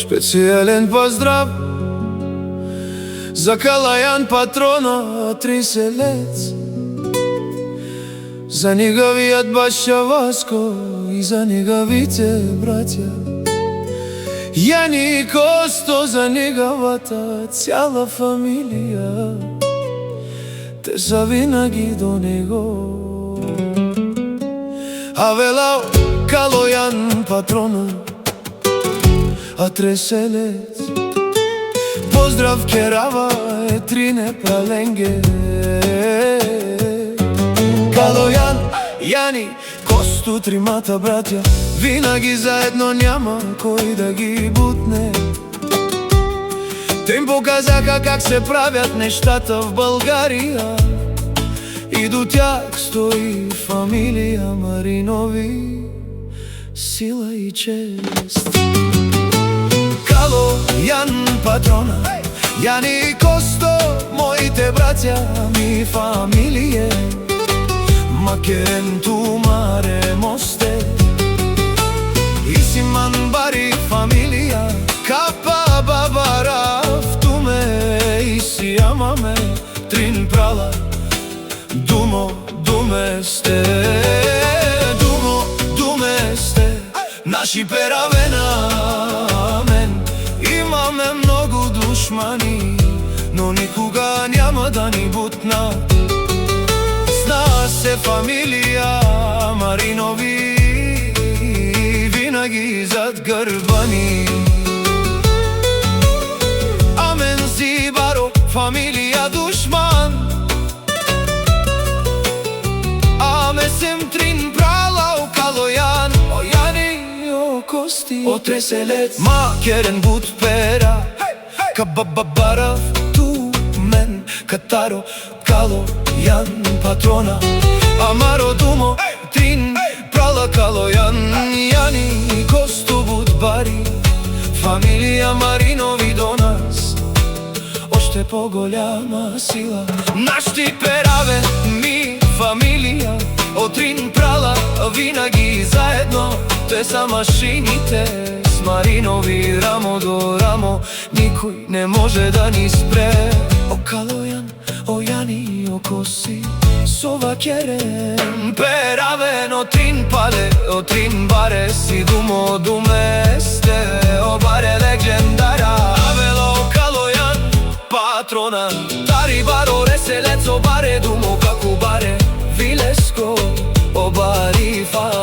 Специјален поздрав за Калајан, патрона Триселец, за неговиот баша Васко и за неговите браќа Јани и Косто, за неговата цяла фамилија. Те са винаги до него. А велао Калојан, патрона Триселец, поздрав керава е Трине Праленге. Калојан, Јани, Косто, тримата браќа винаги заедно, няма кој да ги бутне. Те им показаха как се правят нештата в Българија и до тях стои фамилија Маринови, сила и чест. Калојан, патрона, Јани и Косто, моите браќа ми фамилие. Макерен, Тумаре, Мосте и Симан Бари фамилија. Капа, Бабарав, Туме и Сијамаме, Трин Прала, Думо, Думесте, Думо, Думесте, наши перавена. Имаме многу душмани, но никога няма да ни бутнат. Зна се фамилија Маринови, винаги зад грба ни. Амен Зибаро, фамилија душман. Аме сем Трин Прала, Калојан, Јани, о Кости, о Триселец, Макерен, Бутпера, Кабабарав, Тумен, Катаро, Калојан, патрона Амаро, Думо, Трин Прала, Калојан, Јани, Косто, Будбари, фамилија Маринови до нас оште поголяма сила. Нашти пераве ми фамилија од Трин Прала, винаги заедно. Те са машините с Маринови, рамо до рамо, никој не може да ни спре. О Калојан, о Јани, о Коси, Сова Керен, перавен од Трин Пале, од Трин Баре, си Думо, Думесте, о Баре легендара. Авело Калојан, патрона Тари Баро, Реселец, о Баре, Думо, како Баре, Вилеско, о Бари фа